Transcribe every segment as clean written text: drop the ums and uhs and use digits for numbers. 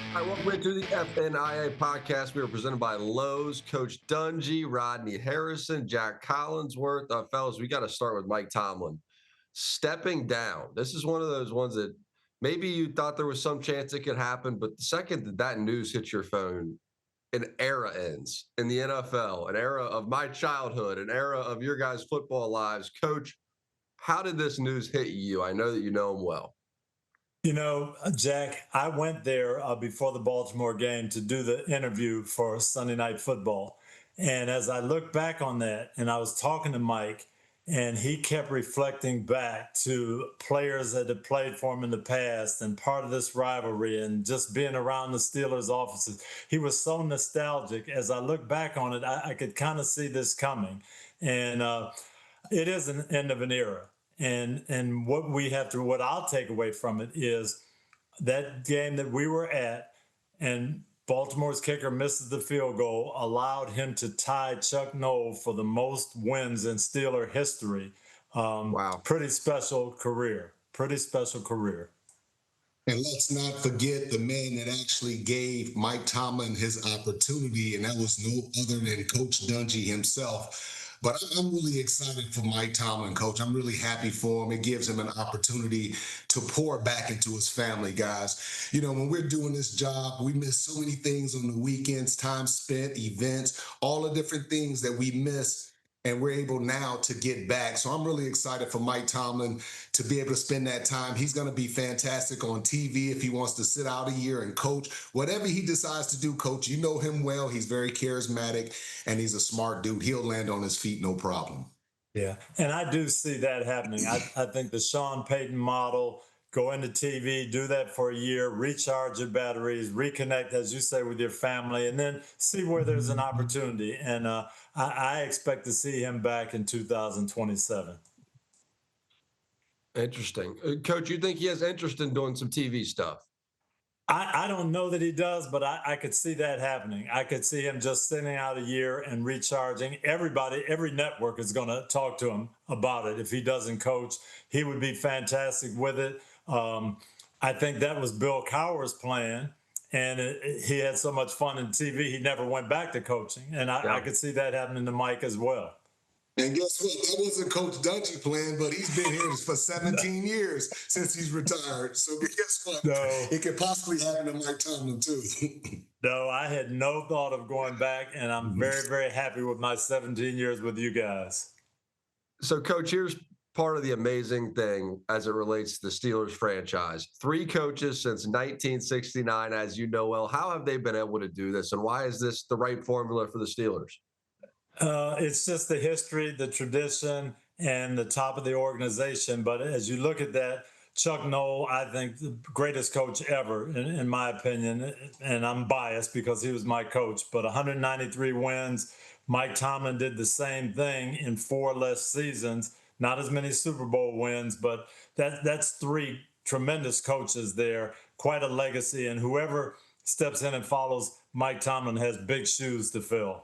All right, welcome into the FNIA podcast. We are presented by Lowe's. Coach Dungy, Rodney Harrison, Jac Collinsworth. Fellas, we got to start with Mike Tomlin. Stepping down. This is one of those ones that maybe you thought there was some chance it could happen, but the second that news hits your phone, an era ends in the NFL, an era of my childhood, an era of your guys' football lives. Coach, how did this news hit you? I know that you know him well. Jack, I went there before the Baltimore game to do the interview for Sunday Night Football. And as I look back on that, and I was talking to Mike, and he kept reflecting back to players that had played for him in the past and part of this rivalry and just being around the Steelers offices. He was so nostalgic. As I look back on it, I could kind of see this coming. And it is an end of an era. And what I'll take away from it is that game that we were at, and Baltimore's kicker misses the field goal, allowed him to tie Chuck Noll for the most wins in Steeler history. Wow. Pretty special career. And let's not forget the man that actually gave Mike Tomlin his opportunity, and that was no other than Coach Dungy himself. But I'm really excited for Mike Tomlin, Coach. I'm really happy for him. It gives him an opportunity to pour back into his family, guys. You know, when we're doing this job, we miss so many things on the weekends, time spent, events, all the different things that we miss. And we're able now to get back. So I'm really excited for Mike Tomlin to be able to spend that time. He's going to be fantastic on TV if he wants to sit out a year and coach. Whatever he decides to do, Coach, you know him well. He's very charismatic, and he's a smart dude. He'll land on his feet, no problem. Yeah, and I do see that happening. I think the Sean Payton model, go into TV, do that for a year, recharge your batteries, reconnect, as you say, with your family, and then see where there's an opportunity. And I expect to see him back in 2027. Interesting. Coach, you think he has interest in doing some TV stuff? I don't know that he does, but I could see that happening. I could see him just sitting out a year and recharging. Every network is going to talk to him about it. If he doesn't coach, he would be fantastic with it. I think that was Bill Cowher's plan, and he had so much fun in TV, he never went back to coaching. And I could see that happening to Mike as well. And guess what? That wasn't Coach Dungy plan, but he's been here for 17 years since he's retired. So guess what? No. It could possibly happen to Mike Tomlin too. No, I had no thought of going back, and I'm very, very happy with my 17 years with you guys. So, Coach, here's part of the amazing thing as it relates to the Steelers franchise. 3 coaches since 1969, as you know well. How have they been able to do this, and why is this the right formula for the Steelers? It's just the history, the tradition, and the top of the organization. But as you look at that, Chuck Noll, I think the greatest coach ever, in my opinion, and I'm biased because he was my coach, but 193 wins. Mike Tomlin did the same thing in 4 less seasons, not as many Super Bowl wins, but that's 3 tremendous coaches there, quite a legacy, and whoever steps in and follows Mike Tomlin has big shoes to fill.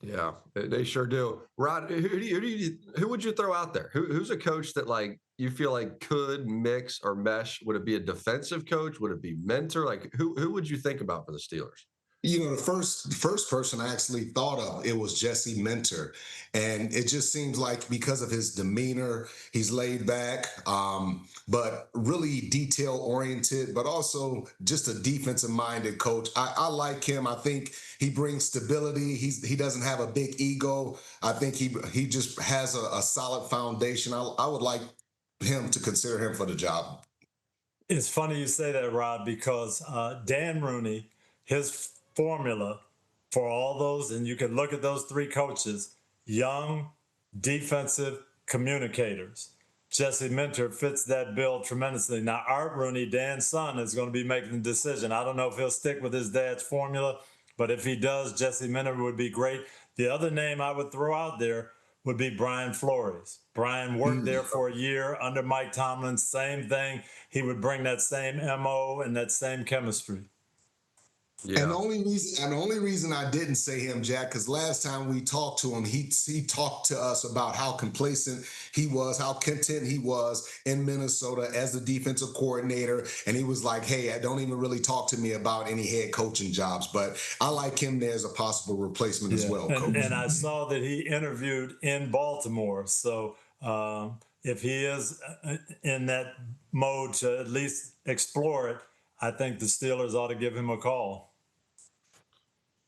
Yeah, they sure do. Rod, who would you throw out there? Who's a coach that like you feel like could mix or mesh? Would it be a defensive coach? Would it be mentor? Like who would you think about for the Steelers? You know, the first person I actually thought of, it was Jesse Minter. And it just seems like because of his demeanor, he's laid back, but really detail-oriented, but also just a defensive-minded coach. I like him. I think he brings stability. He doesn't have a big ego. I think he just has a solid foundation. I would like him to consider him for the job. It's funny you say that, Rod, because Dan Rooney, his formula for all those, and you can look at those 3 coaches, young, defensive communicators. Jesse Minter fits that bill tremendously. Now, Art Rooney, Dan's son, is going to be making the decision. I don't know if he'll stick with his dad's formula, but if he does, Jesse Minter would be great. The other name I would throw out there would be Brian Flores. Brian worked there for a year under Mike Tomlin, same thing. He would bring that same MO and that same chemistry. And Yeah. the only reason I didn't say him, Jack, because last time we talked to him, he talked to us about how complacent he was, how content he was in Minnesota as the defensive coordinator, and he was like, "Hey, I don't even really talk to me about any head coaching jobs." But I like him there as a possible replacement as well, Coach. And I saw that he interviewed in Baltimore. So if he is in that mode to at least explore it, I think the Steelers ought to give him a call.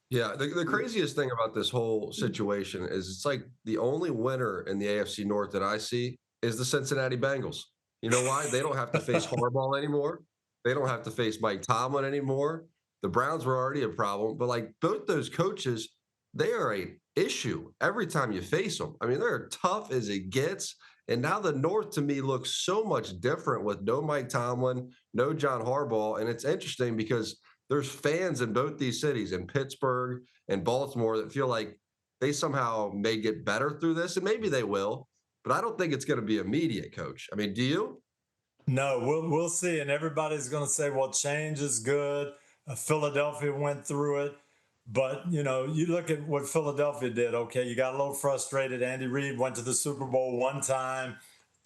Yeah, the craziest thing about this whole situation is it's like the only winner in the AFC North that I see is the Cincinnati Bengals. You know why? They don't have to face Harbaugh anymore. They don't have to face Mike Tomlin anymore. The Browns were already a problem, but like both those coaches, they are a issue every time you face them. I mean, they're tough as it gets. And now the North to me looks so much different with no Mike Tomlin, no John Harbaugh. And it's interesting because there's fans in both these cities, in Pittsburgh and Baltimore, that feel like they somehow may get better through this, and maybe they will, but I don't think it's going to be immediate, Coach. I mean, do you? No, we'll see. And everybody's going to say, well, change is good. Philadelphia went through it. But, you know, you look at what Philadelphia did. Okay, you got a little frustrated. Andy Reid went to the Super Bowl one time,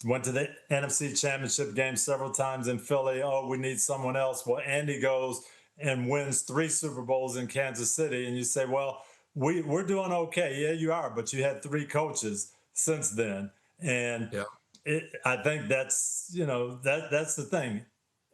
went to the NFC Championship game several times in Philly. Oh, we need someone else. Well, Andy goes and wins 3 Super Bowls in Kansas City. And you say, well, we're doing okay. Yeah, you are. But you had 3 coaches since then. And Yeah. I think that's, you know, that's the thing.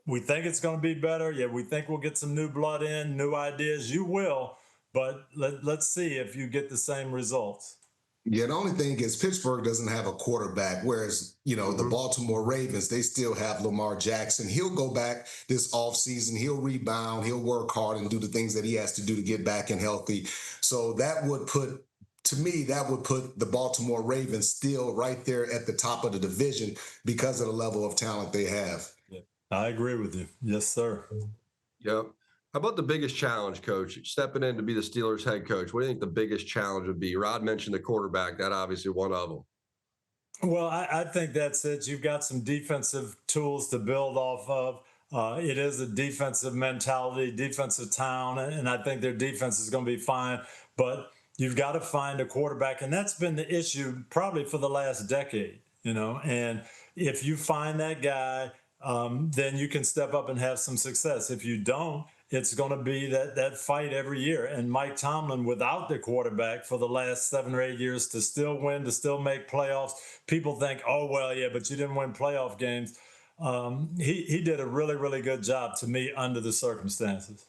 We think it's going to be better. Yeah, we think we'll get some new blood in, new ideas. You will, but let's see if you get the same results. Yeah, the only thing is Pittsburgh doesn't have a quarterback, whereas, the Baltimore Ravens, they still have Lamar Jackson. He'll go back this offseason. He'll rebound. He'll work hard and do the things that he has to do to get back and healthy. So that would put the Baltimore Ravens still right there at the top of the division because of the level of talent they have. Yeah, I agree with you. Yes, sir. Yep. How about the biggest challenge, Coach? Stepping in to be the Steelers head coach, what do you think the biggest challenge would be? Rod mentioned the quarterback. That obviously one of them. Well, I think that's it. You've got some defensive tools to build off of. It is a defensive mentality, defensive town, and I think their defense is going to be fine. But you've got to find a quarterback, and that's been the issue probably for the last decade, And if you find that guy, then you can step up and have some success. If you don't, it's going to be that fight every year. And Mike Tomlin, without the quarterback for the last 7 or 8 years, to still win, to still make playoffs, people think, oh, well, yeah, but you didn't win playoff games. He did a really, really good job to me under the circumstances.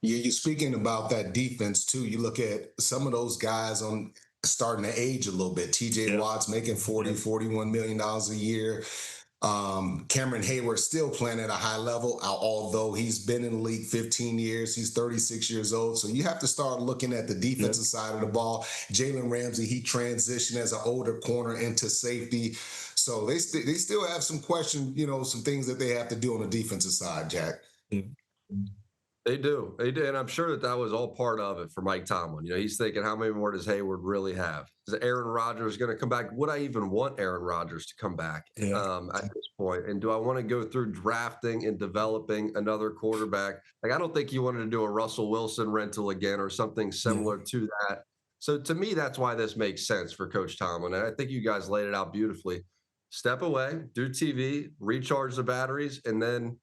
Yeah, you're speaking about that defense too. You look at some of those guys on starting to age a little bit. TJ Watt's making $41 million a year. Cameron Hayward still playing at a high level, although he's been in the league 15 years. He's 36 years old. So you have to start looking at the defensive side of the ball. Jalen Ramsey, he transitioned as an older corner into safety. So they still have some questions, some things that they have to do on the defensive side, Jack. They do. And I'm sure that was all part of it for Mike Tomlin. He's thinking, how many more does Hayward really have? Is Aaron Rodgers going to come back? Would I even want Aaron Rodgers to come back at this point? And do I want to go through drafting and developing another quarterback? Like, I don't think you wanted to do a Russell Wilson rental again or something similar to that. So to me, that's why this makes sense for Coach Tomlin. And I think you guys laid it out beautifully. Step away, do TV, recharge the batteries, and then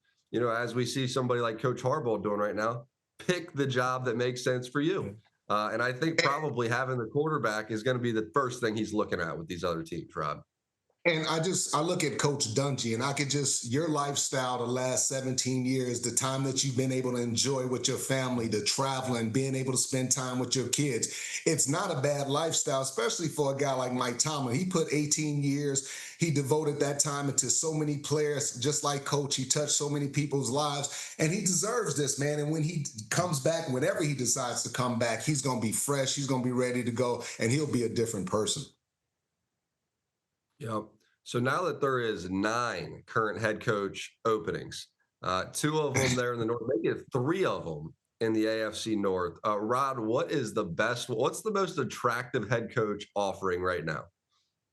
as we see somebody like Coach Harbaugh doing right now, pick the job that makes sense for you. And I think probably having the quarterback is going to be the first thing he's looking at with these other teams, Rob. And I look at Coach Dungy, and your lifestyle the last 17 years, the time that you've been able to enjoy with your family, the traveling, being able to spend time with your kids. It's not a bad lifestyle, especially for a guy like Mike Tomlin. He put 18 years. He devoted that time into so many players, just like Coach. He touched so many people's lives, and he deserves this, man. And when he comes back, whenever he decides to come back, he's going to be fresh. He's going to be ready to go, and he'll be a different person. Yep. So now that there is 9 current head coach openings, 2 of them there in the North, maybe 3 of them in the AFC North. Rod, what's the most attractive head coach offering right now?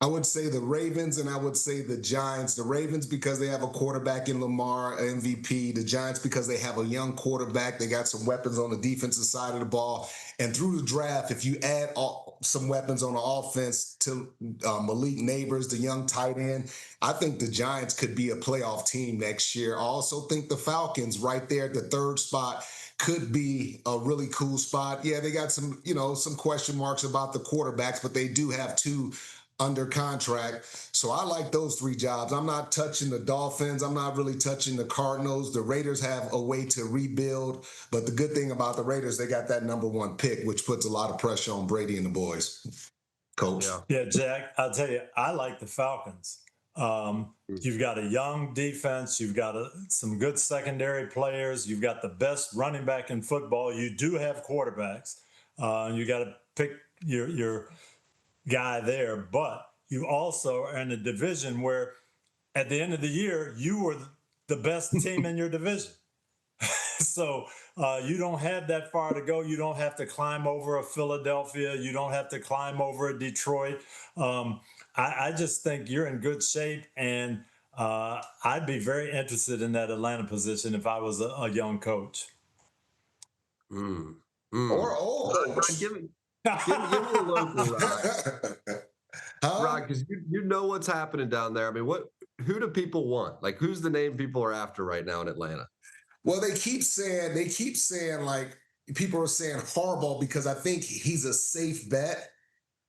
I would say the Ravens, and I would say the Giants. The Ravens because they have a quarterback in Lamar, MVP. The Giants because they have a young quarterback. They got some weapons on the defensive side of the ball. And through the draft, if you add some weapons on the offense to Malik Neighbors, the young tight end, I think the Giants could be a playoff team next year. I also think the Falcons right there at the third spot could be a really cool spot. Yeah, they got some, some question marks about the quarterbacks, but they do have two under contract. So I like those three jobs. I'm not touching the Dolphins. I'm not really touching the Cardinals. The Raiders have a way to rebuild. But the good thing about the Raiders, they got that #1 pick, which puts a lot of pressure on Brady and the boys. Coach. Yeah, Jack, I'll tell you, I like the Falcons. You've got a young defense. You've got some good secondary players. You've got the best running back in football. You do have quarterbacks. You got to pick your guy there, but you also are in a division where at the end of the year, you were the best team in your division. So you don't have that far to go. You don't have to climb over a Philadelphia. You don't have to climb over a Detroit. I just think you're in good shape, and I'd be very interested in that Atlanta position if I was a young coach. Or old coach. Give me a local, Rod, because you know what's happening down there. I mean, who do people want? Like, who's the name people are after right now in Atlanta? Well, they keep saying like people are saying Harbaugh because I think he's a safe bet.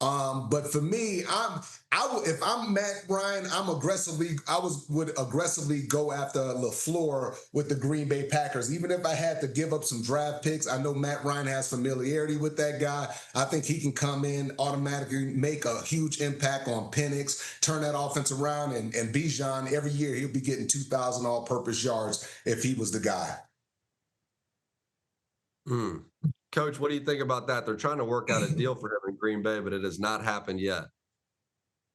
But for me, if I'm Matt Ryan, would aggressively go after LaFleur with the Green Bay Packers. Even if I had to give up some draft picks, I know Matt Ryan has familiarity with that guy. I think he can come in, automatically make a huge impact on Penix, turn that offense around, and Bijan, every year he'll be getting 2,000 all-purpose yards if he was the guy. Coach, what do you think about that? They're trying to work out a deal for him in Green Bay, but it has not happened yet.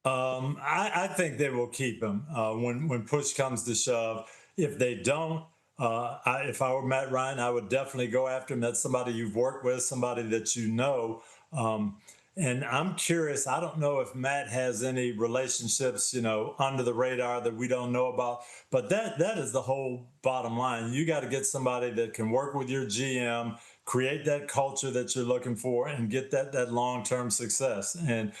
I think they will keep him when push comes to shove. If they don't, if I were Matt Ryan, I would definitely go after him. That's somebody you've worked with, somebody that you know. And I'm curious, I don't know if Matt has any relationships, under the radar that we don't know about. But that is the whole bottom line. You got to get somebody that can work with your GM, create that culture that you're looking for, and get that long-term success. And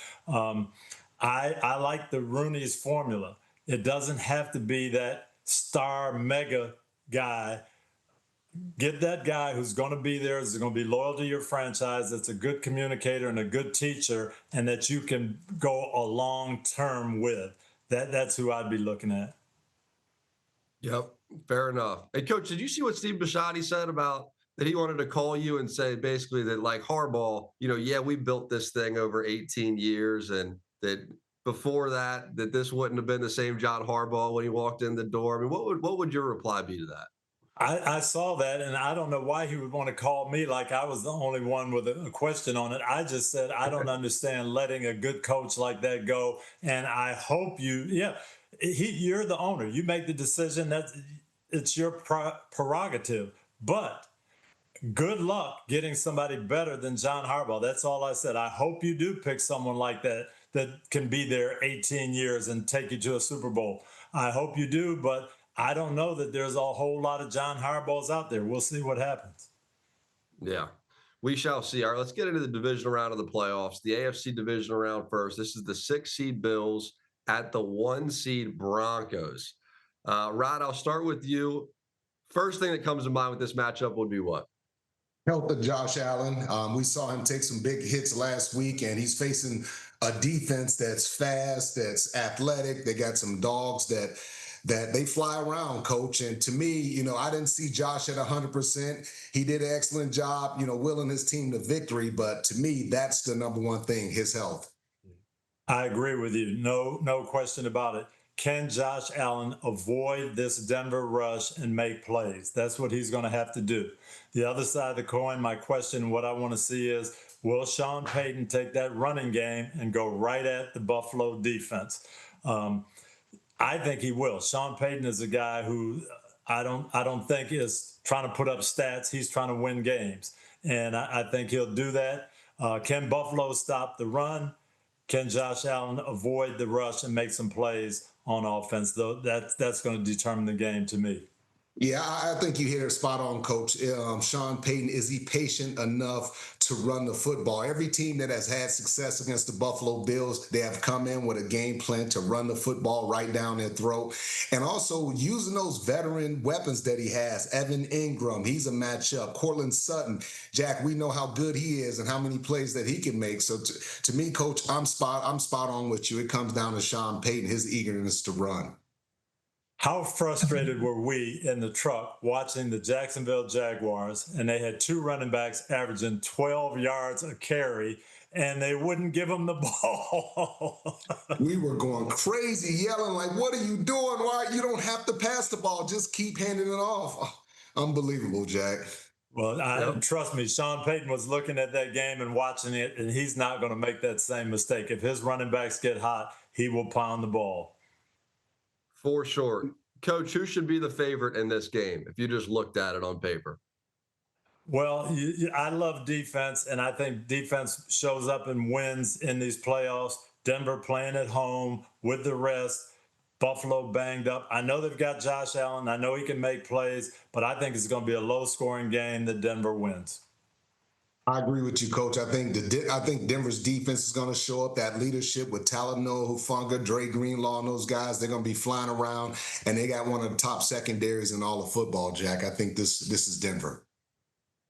I like the Rooney's formula. It doesn't have to be that star mega guy. Get that guy who's going to be there, is going to be loyal to your franchise, that's a good communicator and a good teacher, and that you can go a long term with. That's who I'd be looking at. Yep, fair enough. Hey, Coach, did you see what Steve Bisciotti said about that he wanted to call you and say basically that, like, Harbaugh, yeah, we built this thing over 18 years, and that before that this wouldn't have been the same John Harbaugh when he walked in the door? I mean, what would your reply be to that? I saw that, and I don't know why he would want to call me like I was the only one with a question on it. I just said, I don't understand letting a good coach like that go. And I hope you're the owner. You make the decision. It's your prerogative. But good luck getting somebody better than John Harbaugh. That's all I said. I hope you do pick someone like that can be there 18 years and take you to a Super Bowl. I hope you do, but I don't know that there's a whole lot of John Harbaughs out there. We'll see what happens. Yeah, we shall see. All right, let's get into the divisional round of the playoffs. The AFC divisional round first. This is the 6-seed Bills at the 1-seed Broncos. Rod, I'll start with you. First thing that comes to mind with this matchup would be what? Health of Josh Allen. We saw him take some big hits last week, and he's facing a defense that's fast, that's athletic. They got some dogs that they fly around, Coach. And to me, I didn't see Josh at 100%. He did an excellent job, willing his team to victory. But to me, that's the #1 thing, his health. I agree with you. No question about it. Can Josh Allen avoid this Denver rush and make plays? That's what he's going to have to do. The other side of the coin, my question, what I want to see is, will Sean Payton take that running game and go right at the Buffalo defense? I think he will. Sean Payton is a guy who I don't think is trying to put up stats. He's trying to win games. And I think he'll do that. Can Buffalo stop the run? can Josh Allen avoid the rush and make some plays on offense? Though that's going to determine the game to me. Yeah, I think you hit it spot on, Coach. Sean Payton, is he patient enough to run the football? Every team that has had success against the Buffalo Bills, they have come in with a game plan to run the football right down their throat. And also using those veteran weapons that he has. Evan Ingram, he's a matchup. Cortland Sutton, Jack, we know how good he is and how many plays that he can make. So to me, Coach, I'm spot on with you. It comes down to Sean Payton, his eagerness to run. How frustrated were we in the truck watching the Jacksonville Jaguars, and they had two running backs averaging 12 yards a carry, and they wouldn't give them the ball. We were going crazy, yelling like, what are you doing? Why? You don't have to pass the ball. Just keep handing it off. Oh, unbelievable, Jack. Well, trust me, Sean Payton was looking at that game and watching it, and he's not going to make that same mistake. If his running backs get hot, he will pound the ball. For sure. Coach, who should be the favorite in this game if you just looked at it on paper? Well, I love defense, and I think defense shows up and wins in these playoffs. Denver playing at home with the rest. Buffalo banged up. I know they've got Josh Allen. I know he can make plays, but I think it's going to be a low-scoring game that Denver wins. I agree with you, Coach. I think Denver's defense is going to show up. That leadership with Talanoa Hufanga, Dre Greenlaw, and those guys, they're going to be flying around, and they got one of the top secondaries in all of football, Jack. I think this is Denver.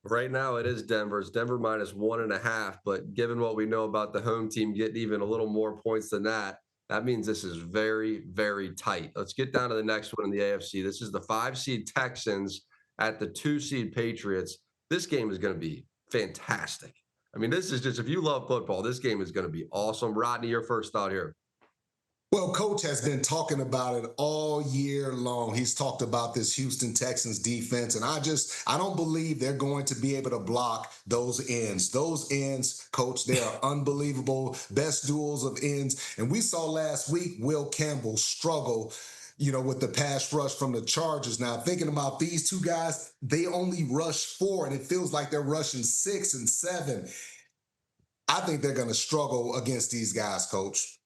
Right now, it is Denver. It's Denver minus 1.5, but given what we know about the home team getting even a little more points than that, that means this is very, very tight. Let's get down to the next one in the AFC. This is the 5-seed Texans at the 2-seed Patriots. This game is going to be fantastic. I mean, this is just, if you love football, this game is going to be awesome. Rodney, your first thought here. Well, Coach has been talking about it all year long. He's talked about this Houston Texans defense, and I don't believe they're going to be able to block those ends. Those ends, Coach, they are unbelievable. Best duels of ends. And we saw last week Will Campbell struggle, with the pass rush from the Chargers. Now, thinking about these two guys, they only rush 4, and it feels like they're rushing 6 and 7. I think they're going to struggle against these guys, Coach.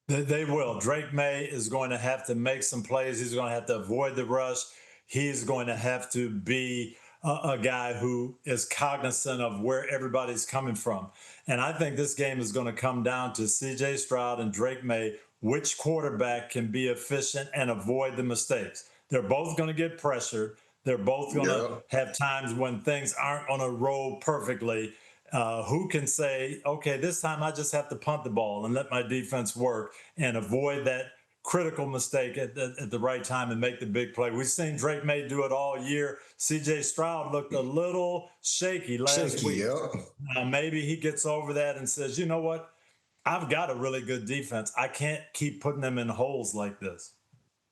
They will. Drake May is going to have to make some plays. He's going to have to avoid the rush. He's going to have to be a guy who is cognizant of where everybody's coming from. And I think this game is going to come down to C.J. Stroud and Drake May, which quarterback can be efficient and avoid the mistakes. They're both going to get pressured. They're both going to have times when things aren't on a roll perfectly. Who can say, okay, this time I just have to punt the ball and let my defense work and avoid that critical mistake at the right time and make the big play. We've seen Drake May do it all year. C.J. Stroud looked a little shaky last week. Maybe he gets over that and says, you know what? I've got a really good defense. I can't keep putting them in holes like this.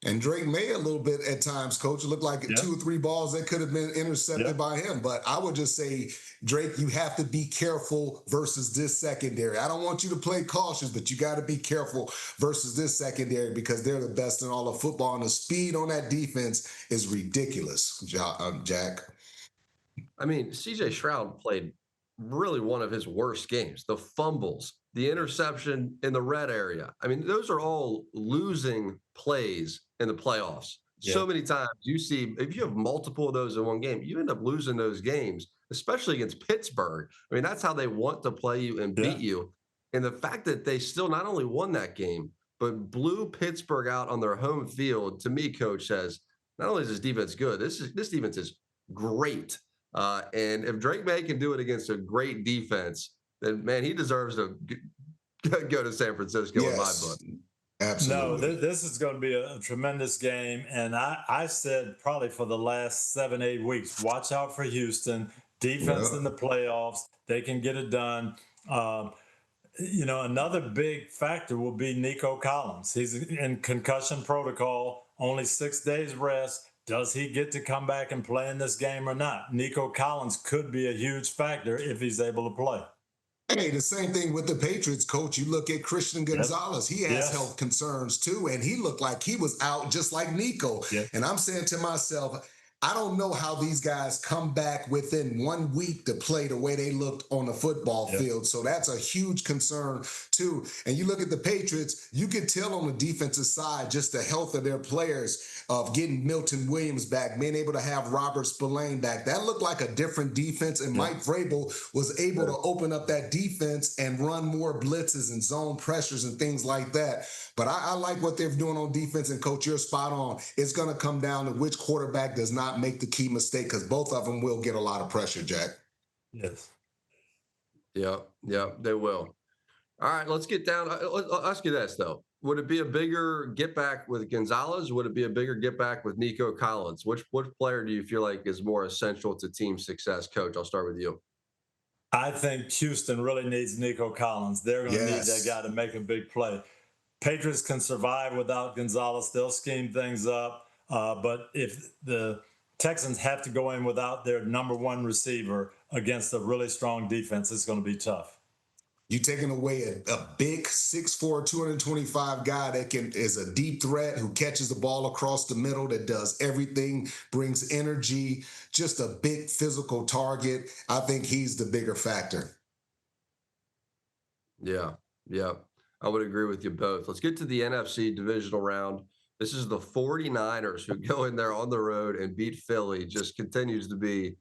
And Drake May a little bit at times, Coach. It looked like 2 or 3 balls that could have been intercepted by him. But I would just say, Drake, you have to be careful versus this secondary. I don't want you to play cautious, but you got to be careful versus this secondary because they're the best in all of football. And the speed on that defense is ridiculous, Jack. I mean, C.J. Stroud played really one of his worst games. The fumbles, the interception in the red area. I mean, those are all losing plays in the playoffs. So many times you see, if you have multiple of those in one game, you end up losing those games, especially against Pittsburgh. I mean, that's how they want to play you and beat you. And the fact that they still not only won that game, but blew Pittsburgh out on their home field, to me, Coach, says, not only is this defense good, this defense is great. And if Drake May can do it against a great defense, then, man, he deserves to go to San Francisco in my book. Absolutely. No, this is going to be a tremendous game. And I said probably for the last 7-8 weeks, watch out for Houston. Defense in the playoffs. They can get it done. Another big factor will be Nico Collins. He's in concussion protocol, only 6 days rest. Does he get to come back and play in this game or not? Nico Collins could be a huge factor if he's able to play. Hey, the same thing with the Patriots, Coach. You look at Christian Gonzalez. He has health concerns, too, and he looked like he was out just like Nico. And I'm saying to myself, I don't know how these guys come back within 1 week to play the way they looked on the football field. So that's a huge concern too. And you look at the Patriots, you could tell on the defensive side just the health of their players, of getting Milton Williams back, being able to have Robert Spillane back. That looked like a different defense. And Mike Vrabel was able to open up that defense and run more blitzes and zone pressures and things like that. But I like what they're doing on defense. And Coach, you're spot on. It's going to come down to which quarterback does not make the key mistake, because both of them will get a lot of pressure, Jack. Yes. Yeah, they will. All right, let's get down. I'll ask you this, though. Would it be a bigger get back with Gonzalez? Would it be a bigger get back with Nico Collins? Which player do you feel like is more essential to team success? Coach, I'll start with you. I think Houston really needs Nico Collins. They're going to need that guy to make a big play. Patriots can survive without Gonzalez. They'll scheme things up. But if the Texans have to go in without their number one receiver against a really strong defense, it's going to be tough. You taking away a big 6'4", 225 guy that is a deep threat, who catches the ball across the middle, that does everything, brings energy, just a big physical target. I think he's the bigger factor. Yeah. I would agree with you both. Let's get to the NFC divisional round. This is the 49ers who go in there on the road and beat Philly. Just continues to be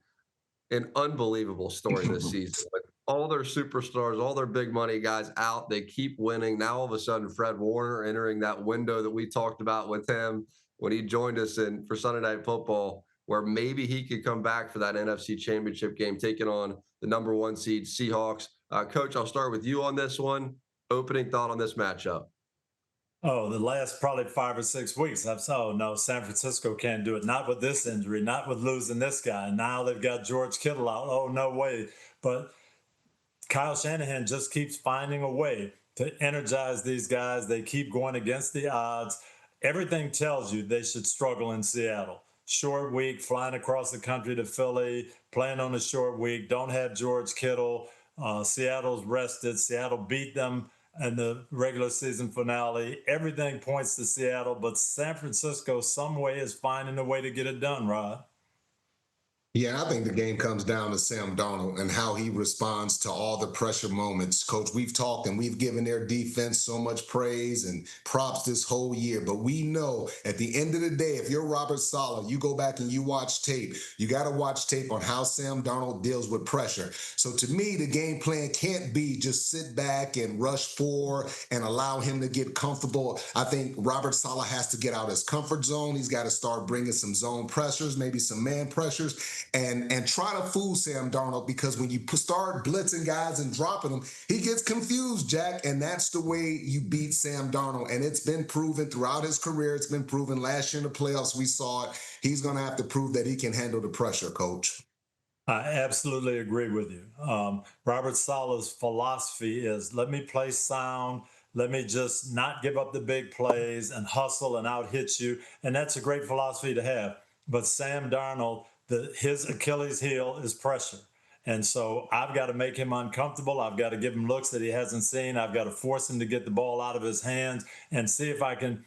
an unbelievable story this season. Like, all their superstars, all their big money guys out. They keep winning. Now, all of a sudden, Fred Warner entering that window that we talked about with him when he joined us for Sunday Night Football, where maybe he could come back for that NFC Championship game, taking on the number 1 seed Seahawks. Coach, I'll start with you on this one. Opening thought on this matchup. Oh, the last probably 5 or 6 weeks, I've said, oh, no, San Francisco can't do it. Not with this injury, not with losing this guy. Now they've got George Kittle out. Oh, no way. But Kyle Shanahan just keeps finding a way to energize these guys. They keep going against the odds. Everything tells you they should struggle in Seattle. Short week, flying across the country to Philly, playing on a short week, don't have George Kittle. Seattle's rested. Seattle beat them in the regular season finale. Everything points to Seattle, but San Francisco some way is finding a way to get it done, Rod. Yeah, I think the game comes down to Sam Darnold and how he responds to all the pressure moments. Coach, we've talked and we've given their defense so much praise and props this whole year, but we know at the end of the day, if you're Robert Saleh, you go back and you watch tape, you got to watch tape on how Sam Darnold deals with pressure. So to me, the game plan can't be just sit back and rush for and allow him to get comfortable. I think Robert Saleh has to get out his comfort zone. He's got to start bringing some zone pressures, maybe some man pressures, and try to fool Sam Darnold, because when you start blitzing guys and dropping them, he gets confused, Jack, and that's the way you beat Sam Darnold. And it's been proven throughout his career. It's been proven last year in the playoffs. We saw it. He's going to have to prove that he can handle the pressure, Coach. I absolutely agree with you. Robert Saleh's philosophy is, let me play sound. Let me just not give up the big plays and hustle and out-hit you. And that's a great philosophy to have. But Sam Darnold, his Achilles heel is pressure. And so I've got to make him uncomfortable. I've got to give him looks that he hasn't seen. I've got to force him to get the ball out of his hands and see if I can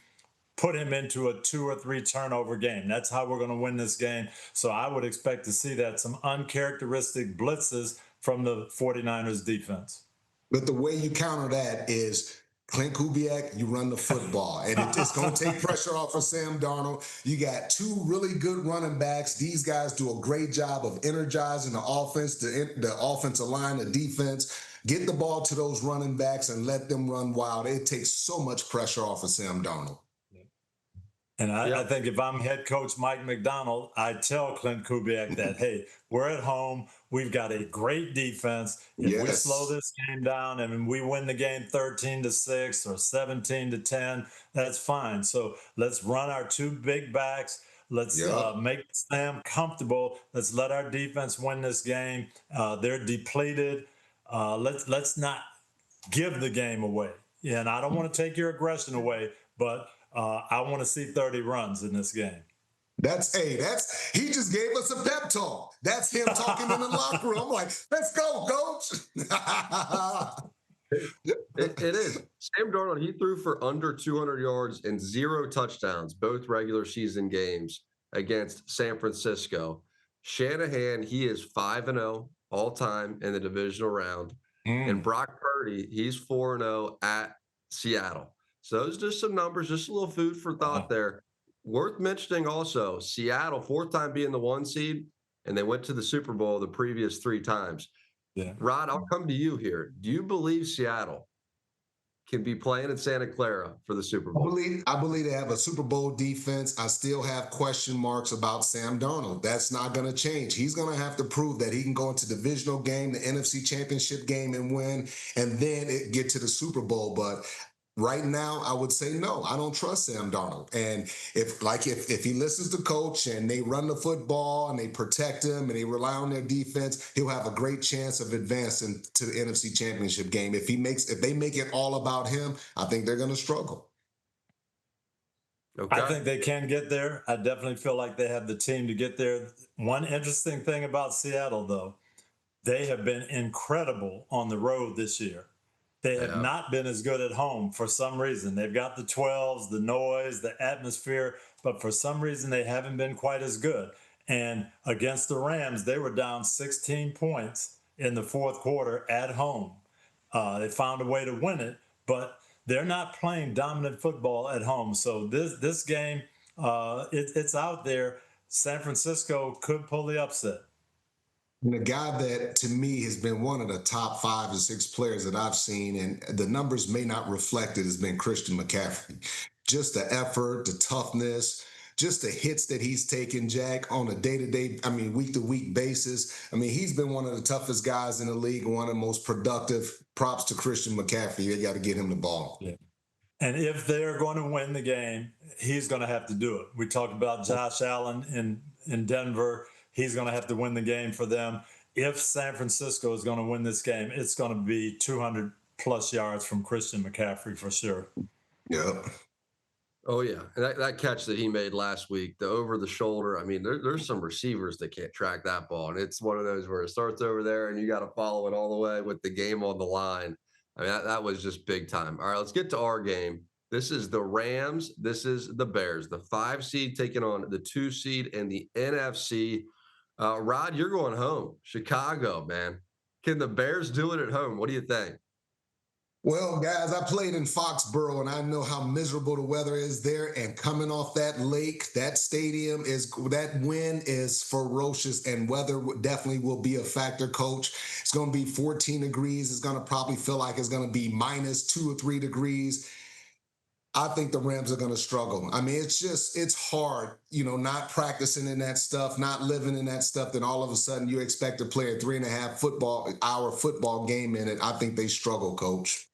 put him into a 2 or 3 turnover game. That's how we're going to win this game. So I would expect to see that, some uncharacteristic blitzes from the 49ers defense. But the way you counter that is Clint Kubiak, you run the football, and it's going to take pressure off of Sam Darnold. You got 2 really good running backs. These guys do a great job of energizing the offense, the offensive line, the defense. Get the ball to those running backs and let them run wild. It takes so much pressure off of Sam Darnold. And I think if I'm head coach Mike Macdonald, I tell Clint Kubiak that, hey, we're at home. We've got a great defense. If we slow this game down and we win the game 13-6 or 17-10, that's fine. So let's run our 2 big backs. Let's make Sam comfortable. Let's let our defense win this game. They're depleted. Let's not give the game away. Yeah, and I don't want to take your aggression away, but I want to see 30 runs in this game. He just gave us a pep talk. That's him talking in the locker room. I'm like, let's go, coach. It is. Sam Darnold, he threw for under 200 yards and 0 touchdowns, both regular season games. against San Francisco. Shanahan, he is 5-0 all time in the divisional round. And Brock Purdy, he's 4-0 at Seattle. So those are just some numbers, just a little food for thought there. Worth mentioning also, Seattle, fourth time being the 1 seed, and they went to the Super Bowl the previous 3 times. Yeah. Rod, I'll come to you here. Do you believe Seattle can be playing in Santa Clara for the Super Bowl? I believe they have a Super Bowl defense. I still have question marks about Sam Darnold. That's not going to change. He's going to have to prove that he can go into the divisional game, the NFC Championship game, and win, and then get to the Super Bowl. But right now, I would say no. I don't trust Sam Darnold. And if he listens to coach and they run the football and they protect him and they rely on their defense, he'll have a great chance of advancing to the NFC Championship game. If they make it all about him, I think they're going to struggle. Okay. I think they can get there. I definitely feel like they have the team to get there. One interesting thing about Seattle, though, they have been incredible on the road this year. They have not been as good at home for some reason. They've got the 12s, the noise, the atmosphere, but for some reason they haven't been quite as good. And against the Rams, they were down 16 points in the fourth quarter at home. They found a way to win it, but they're not playing dominant football at home. So this game, it's out there. San Francisco could pull the upset. And the guy that, to me, has been one of the top 5 or 6 players that I've seen, and the numbers may not reflect it, has been Christian McCaffrey. Just the effort, the toughness, just the hits that he's taken, Jack, on a day-to-day, week-to-week basis. He's been one of the toughest guys in the league, one of the most productive. Props to Christian McCaffrey. They got to get him the ball. Yeah. And if they're going to win the game, he's going to have to do it. We talked about Josh Allen in Denver. He's going to have to win the game for them. If San Francisco is going to win this game, it's going to be 200-plus yards from Christian McCaffrey for sure. Yep. Oh, yeah. And that catch that he made last week, the over-the-shoulder, there's some receivers that can't track that ball. And it's one of those where it starts over there and you got to follow it all the way with the game on the line. That was just big time. All right, let's get to our game. This is the Rams. This is the Bears, the 5 seed taking on the 2 seed in the NFC. Rod, you're going home. Chicago, man. Can the Bears do it at home? What do you think? Well, guys, I played in Foxborough, and I know how miserable the weather is there. And coming off that lake, that stadium that wind is ferocious, and weather definitely will be a factor, Coach. It's going to be 14 degrees. It's going to probably feel like it's going to be minus 2 or 3 degrees. I think the Rams are going to struggle. It's hard, not practicing in that stuff, not living in that stuff. Then all of a sudden you expect to play a 3.5-hour football game in it. I think they struggle, Coach.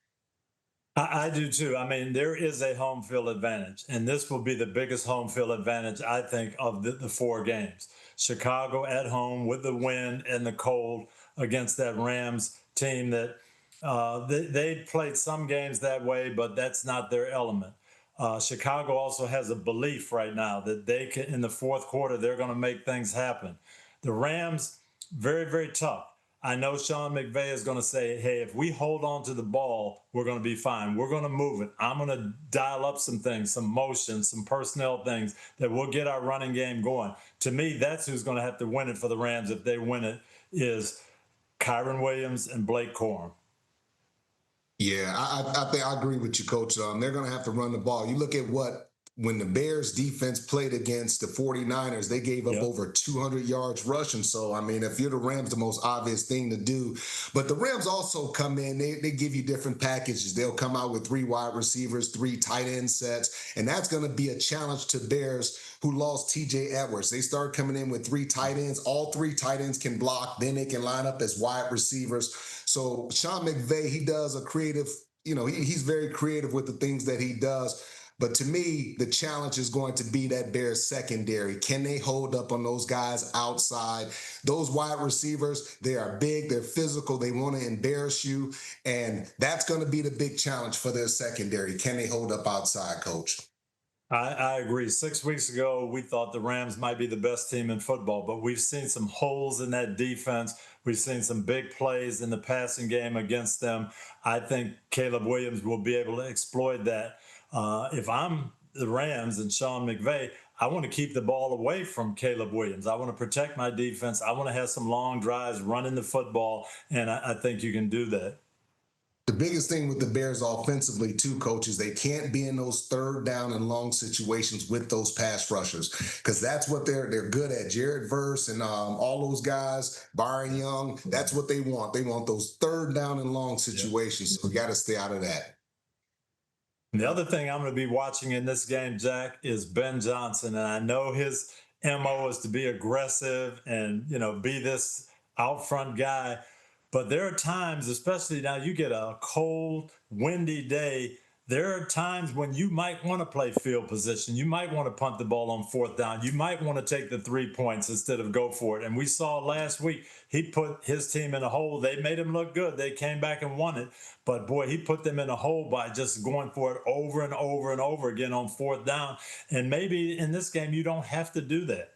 I do too. There is a home field advantage, and this will be the biggest home field advantage, I think, of the 4 games. Chicago at home with the wind and the cold against that Rams team that they played some games that way, but that's not their element. Chicago also has a belief right now that they can, in the fourth quarter, they're going to make things happen. The Rams, very, very tough. I know Sean McVay is going to say, hey, if we hold on to the ball, we're going to be fine. We're going to move it. I'm going to dial up some things, some motion, some personnel things that will get our running game going. To me, that's who's going to have to win it for the Rams if they win it, is Kyren Williams and Blake Corum. Yeah, I think I agree with you, Coach. They're going to have to run the ball. You look at when the Bears defense played against the 49ers, they gave up over 200 yards rushing. So, if you're the Rams, the most obvious thing to do. But the Rams also come in, they give you different packages. They'll come out with 3 wide receivers, 3 tight end sets. And that's going to be a challenge to Bears, who lost T.J. Edwards. They start coming in with 3 tight ends. All 3 tight ends can block. Then they can line up as wide receivers. So Sean McVay, he does a creative, he's very creative with the things that he does. But to me, the challenge is going to be that Bears secondary. Can they hold up on those guys outside? Those wide receivers, they are big, they're physical, they want to embarrass you. And that's going to be the big challenge for their secondary. Can they hold up outside, Coach? I agree. 6 weeks ago, we thought the Rams might be the best team in football, but we've seen some holes in that defense. We've seen some big plays in the passing game against them. I think Caleb Williams will be able to exploit that. If I'm the Rams and Sean McVay, I want to keep the ball away from Caleb Williams. I want to protect my defense. I want to have some long drives running the football, and I think you can do that. The biggest thing with the Bears offensively, too, coach, is they can't be in those third down and long situations with those pass rushers, because that's what they're good at. Jared Verse and all those guys, Byron Young, that's what they want. They want those third down and long situations. So we got to stay out of that. The other thing I'm going to be watching in this game, Jack, is Ben Johnson. And I know his MO is to be aggressive and, be this out front guy. But there are times, especially now you get a cold, windy day, there are times when you might want to play field position. You might want to punt the ball on fourth down. You might want to take the 3 points instead of go for it. And we saw last week, he put his team in a hole. They made him look good. They came back and won it. But, boy, he put them in a hole by just going for it over and over and over again on fourth down. And maybe in this game, you don't have to do that.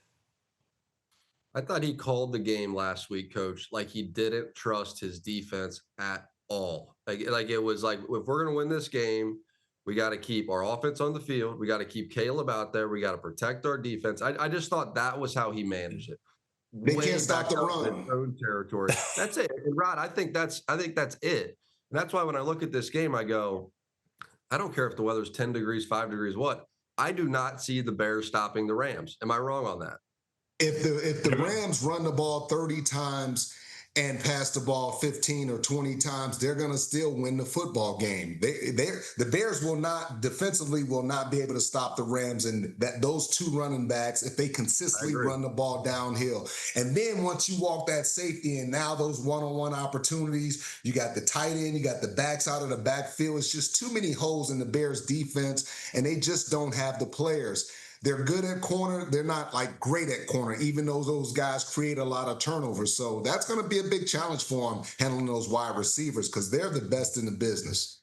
I thought he called the game last week, Coach, like he didn't trust his defense at all. Like it was like, if we're going to win this game, we got to keep our offense on the field. We got to keep Caleb out there. We got to protect our defense. I just thought that was how he managed it. They can't stop the run. Own territory. That's it. And Rod, I think that's it. And that's why when I look at this game, I go, I don't care if the weather's 10 degrees, 5 degrees, what? I do not see the Bears stopping the Rams. Am I wrong on that? If the Rams run the ball 30 times and pass the ball 15 or 20 times, they're going to still win the football game. The Bears will not be able to stop the Rams and those two running backs if they consistently run the ball downhill. And then once you walk that safety and now those one-on-one opportunities, you got the tight end, you got the backs out of the backfield. It's just too many holes in the Bears defense, and they just don't have the players. They're good at corner. They're not like great at corner, even though those guys create a lot of turnovers. So that's going to be a big challenge for them, handling those wide receivers, because they're the best in the business.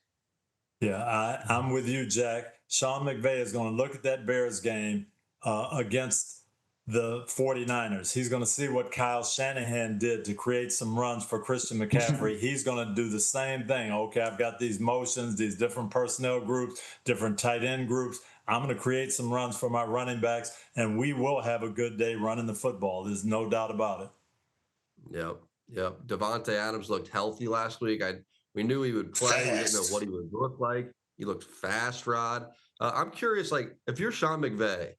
Yeah, I'm with you, Jack. Sean McVay is going to look at that Bears game against the 49ers. He's going to see what Kyle Shanahan did to create some runs for Christian McCaffrey. He's going to do the same thing. Okay, I've got these motions, these different personnel groups, different tight end groups. I'm going to create some runs for my running backs, and we will have a good day running the football. There's no doubt about it. Yep. Devontae Adams looked healthy last week. We knew he would play. We didn't know what he would look like. He looked fast, Rod. I'm curious, like, if you're Sean McVay,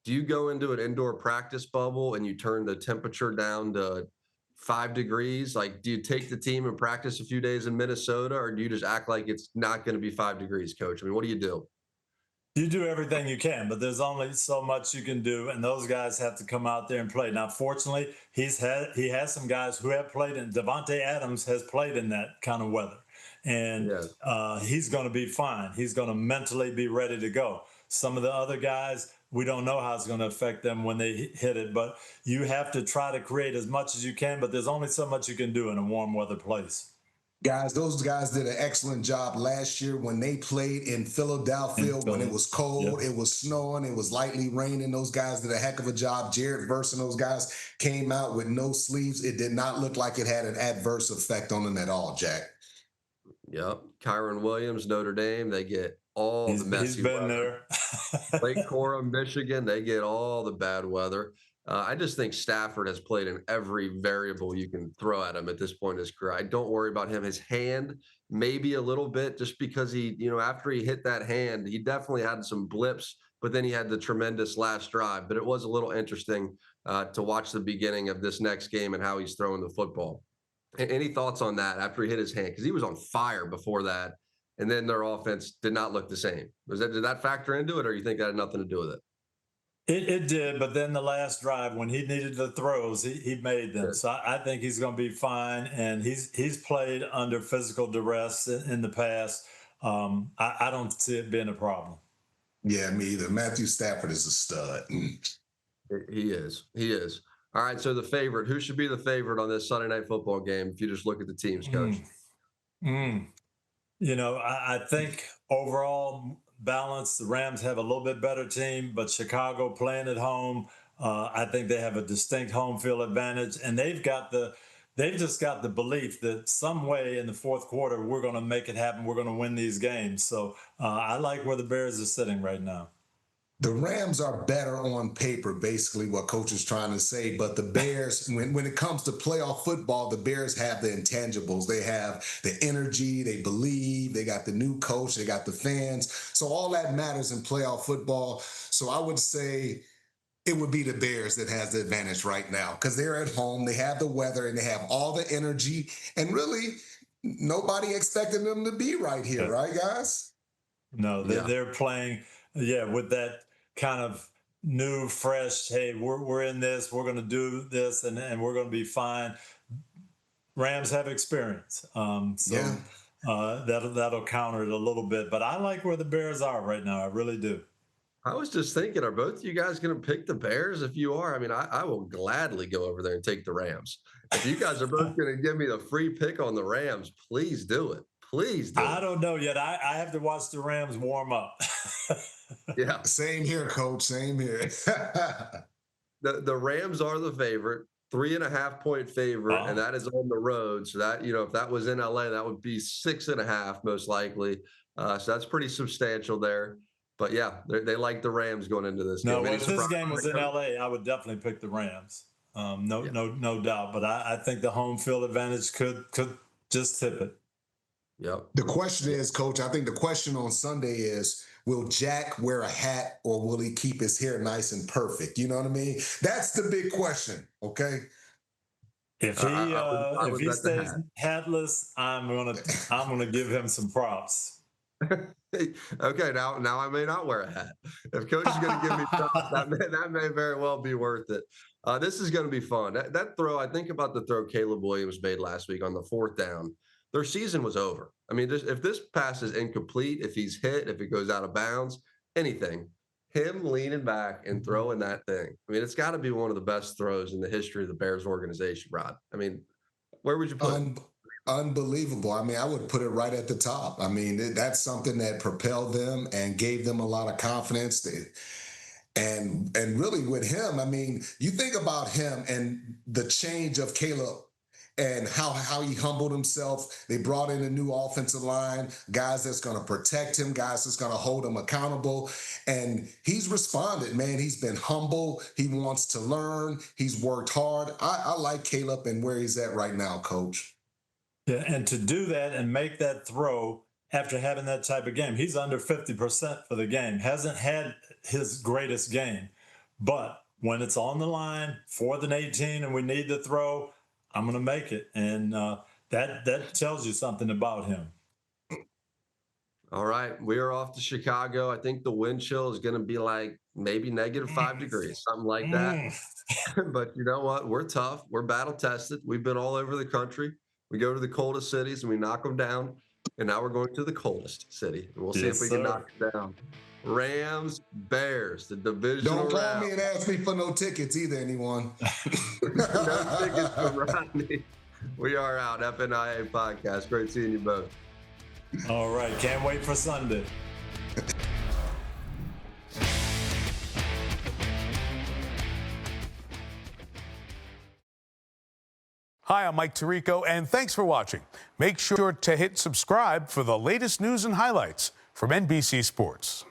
do you go into an indoor practice bubble and you turn the temperature down to 5 degrees? Like, do you take the team and practice a few days in Minnesota, or do you just act like it's not going to be 5 degrees, Coach? I mean, what do you do? You do everything you can, but there's only so much you can do, and those guys have to come out there and play. Now, fortunately, he has some guys who have played in. Devontae Adams has played in that kind of weather, and he's going to be fine. He's going to mentally be ready to go. Some of the other guys, we don't know how it's going to affect them when they hit it, but you have to try to create as much as you can, but there's only so much you can do in a warm weather place. Guys, those guys did an excellent job last year when they played in Philadelphia when it was cold, it was snowing, it was lightly raining. Those guys did a heck of a job. Jared Verse and those guys came out with no sleeves. It did not look like it had an adverse effect on them at all, Jack. Yep. Kyron Williams, Notre Dame, they get all the messy He's been weather. there. Lake Cora, Michigan, they get all the bad weather. I just think Stafford has played in every variable you can throw at him at this point in his career. I don't worry about him. His hand, maybe a little bit, just because he, after he hit that hand, he definitely had some blips, but then he had the tremendous last drive. But it was a little interesting to watch the beginning of this next game and how he's throwing the football. Any thoughts on that after he hit his hand? Because he was on fire before that, and then their offense did not look the same. Did that factor into it, or you think that had nothing to do with it? It did, but then the last drive when he needed the throws, he made them. So I think he's going to be fine, and he's played under physical duress in the past. I don't see it being a problem. Yeah, me either. Matthew Stafford is a stud. He is. All right, so the favorite. Who should be the favorite on this Sunday Night Football game if you just look at the teams, Coach? I think overall balance, the Rams have a little bit better team, but Chicago playing at home, I think they have a distinct home field advantage, and they've just got the belief that some way in the fourth quarter we're going to make it happen. We're going to win these games. So I like where the Bears are sitting right now. The Rams are better on paper, basically what coach is trying to say. But the Bears, when it comes to playoff football, the Bears have the intangibles. They have the energy. They believe. They got the new coach. They got the fans. So all that matters in playoff football. So I would say it would be the Bears that has the advantage right now because they're at home. They have the weather and they have all the energy. And really, nobody expected them to be right here, right, guys? No, they're playing, with that kind of new, fresh, hey, we're in this, we're going to do this, and we're going to be fine. Rams have experience. That'll counter it a little bit. But I like where the Bears are right now. I really do. I was just thinking, are both of you guys going to pick the Bears? If you are, I mean, I will gladly go over there and take the Rams. If you guys are both going to give me the free pick on the Rams, please do it. Please do it. I don't know yet. I have to watch the Rams warm up. Yeah. Same here, Coach. Same here. The Rams are the favorite, 3.5-point favorite, and that is on the road. So that, if that was in LA, that would be 6.5 most likely. So that's pretty substantial there. But yeah, they like the Rams going into this game. No, if this game was in LA, I would definitely pick the Rams. No doubt. But I think the home field advantage could just tip it. Yep. The question is, Coach, I think the question on Sunday is, will Jac wear a hat or will he keep his hair nice and perfect? You know what I mean? That's the big question, okay? If he stays hatless, I'm gonna give him some props. Okay, now I may not wear a hat. If Coach is going to give me props, that may very well be worth it. This is going to be fun. That throw, I think about the throw Caleb Williams made last week on the 4th down. Their season was over. I mean, if this pass is incomplete, if he's hit, if it goes out of bounds, anything, him leaning back and throwing that thing, I mean, it's got to be one of the best throws in the history of the Bears organization, Rod. I mean, where would you put it? Unbelievable. I mean, I would put it right at the top. I mean, that's something that propelled them and gave them a lot of confidence. And really with him, I mean, you think about him and the change of Caleb and how he humbled himself. They brought in a new offensive line, guys that's going to protect him, guys that's going to hold him accountable. And he's responded, man. He's been humble. He wants to learn. He's worked hard. I like Caleb and where he's at right now, Coach. Yeah, and to do that and make that throw after having that type of game, he's under 50% for the game. Hasn't had his greatest game. But when it's on the line, 4th and 18, and we need the throw, I'm going to make it. And that tells you something about him. All right. We are off to Chicago. I think the wind chill is going to be like maybe -5 degrees, something like that. But you know what? We're tough. We're battle tested. We've been all over the country. We go to the coldest cities and we knock them down. And now we're going to the coldest city. And we'll see if we can knock it down. Rams, Bears, the divisional round. Don't call me and ask me for no tickets either, anyone. No tickets for Rodney. We are out. FNIA podcast. Great seeing you both. All right. Can't wait for Sunday. Hi, I'm Mike Tirico, and thanks for watching. Make sure to hit subscribe for the latest news and highlights from NBC Sports.